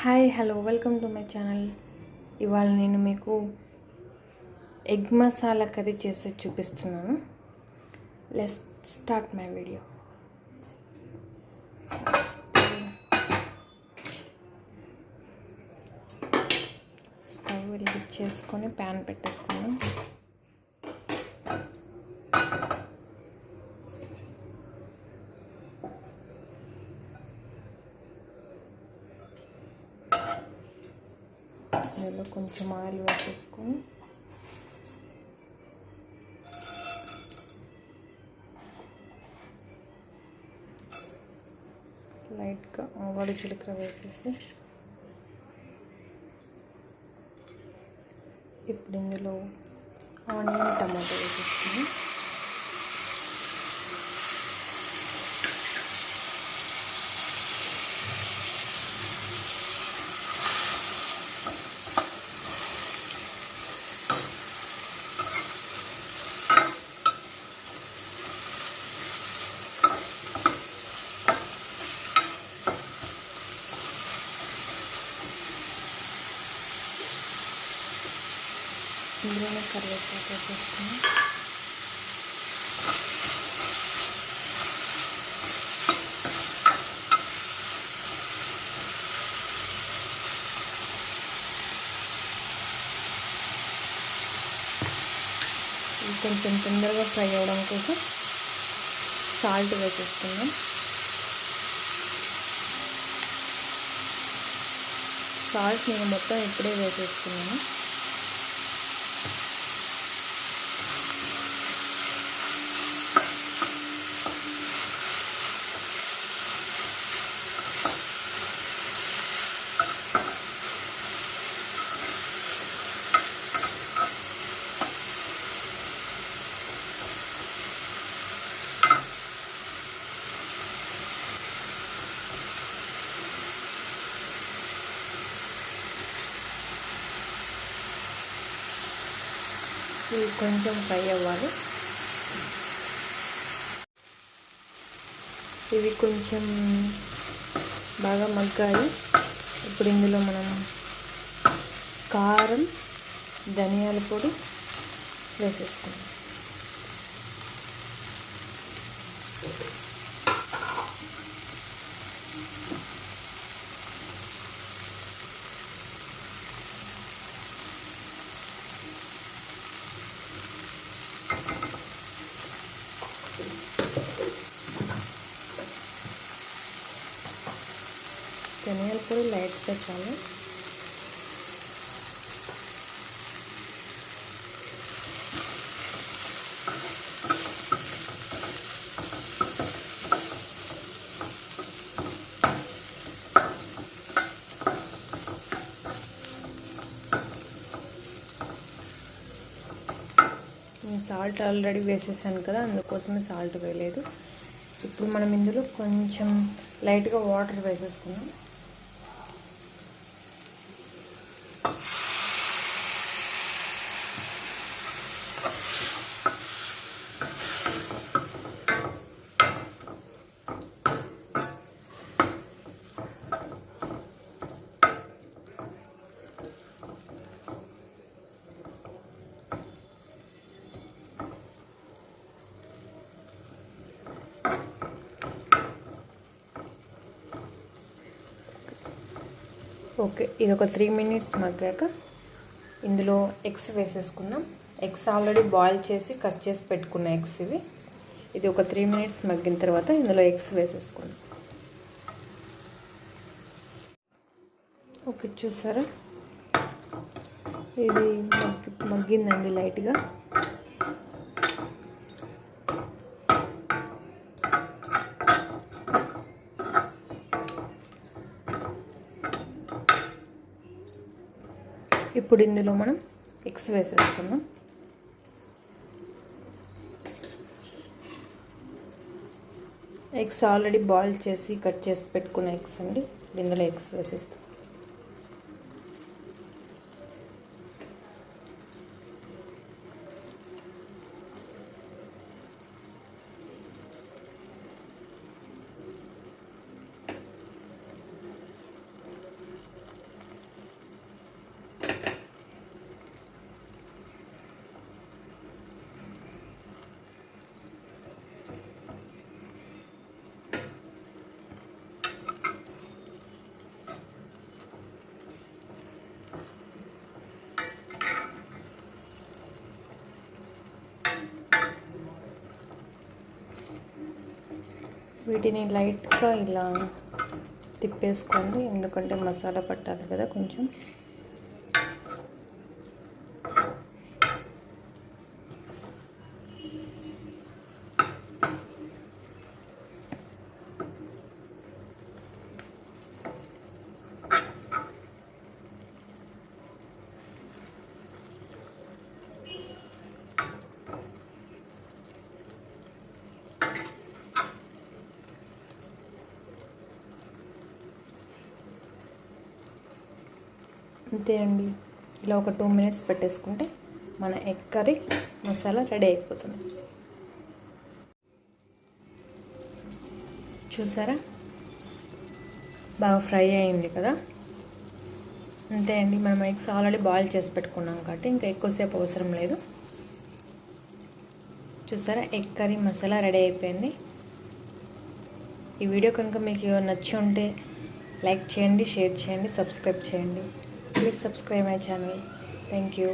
Hi hello welcome to my channel. ఇవాళ నేను మీకు ఎగ్ మసాలా కర్రీ చేసి చూపిస్తున్నాను. Let's start my video. Stove వెలిగించేసుకొని ప్యాన్ పెట్టేసుకున్నాం. ఇందులో కొంచెం ఆయిల్ వేసేసుకొని లైట్గా ఆవాలు జీలకర్ర వేసేసి ఇప్పుడు ఇందులో ఆనియన్ టమాటో వేసేసుకొని ఇందులోనే కరివేపాకు వేసేసుకుని కొంచెం తొందరగా ఫ్రై అవ్వడం కోసం సాల్ట్ వేసేసుకుందాం. సాల్ట్ నేను మొత్తం ఇప్పుడే వేసేసుకున్నాను. ఇవి కొంచెం ఫ్రై అవ్వాలి. ఇవి కొంచెం బాగా మగ్గాయి. ఇప్పుడు ఇందులో మనం కారం, ధనియాల పొడి వేసేసుకుందాం. ధనియాల పొడి లైట్గా చాలు. సాల్ట్ ఆల్రెడీ వేసేసాను కదా, అందుకోసమే సాల్ట్ వేయలేదు. ఇప్పుడు మనం ఇందులో కొంచెం లైట్గా వాటర్ వేసేసుకున్నాం. ఓకే, ఇది ఒక 3 minutes మగ్గాక ఇందులో ఎగ్స్ వేసేసుకుందాం. ఎగ్స్ ఆల్రెడీ బాయిల్ చేసి కట్ చేసి పెట్టుకున్న ఎగ్స్ ఇవి. ఇది ఒక 3 minutes మగ్గిన తర్వాత ఇందులో ఎగ్స్ వేసేసుకుందాం. ఓకే, చూసారా, ఇది మగ్గిందండి లైట్గా. ఇప్పుడు ఇందులో మనం ఎగ్స్ వేసేసుకుందాం. ఎగ్స్ ఆల్రెడీ బాయిల్ చేసి కట్ చేసి పెట్టుకున్న ఎగ్స్ అండి. ఇందులో ఎగ్స్ వేసేస్తాం. వీటిని లైట్గా ఇలా తిప్పేసుకోండి, ఎందుకంటే మసాలా పట్టాలి కదా కొంచెం. అంతే అండి, ఇలా ఒక 2 మినిట్స్ పెట్టేసుకుంటే మన ఎగ్ కర్రీ మసాలా రెడీ అయిపోతుంది. చూసారా, బాగా ఫ్రై అయింది కదా. అంతే అండి, మనం ఎగ్స్ ఆల్రెడీ బాయిల్ చేసి పెట్టుకున్నాం కాబట్టి ఇంకా ఎక్కువసేపు అవసరం లేదు. చూసారా, ఎగ్ కర్రీ మసాలా రెడీ అయిపోయింది. ఈ వీడియో కనుక మీకు నచ్చి ఉంటే లైక్ చేయండి, షేర్ చేయండి, సబ్స్క్రైబ్ చేయండి. Please subscribe my channel. Thank you.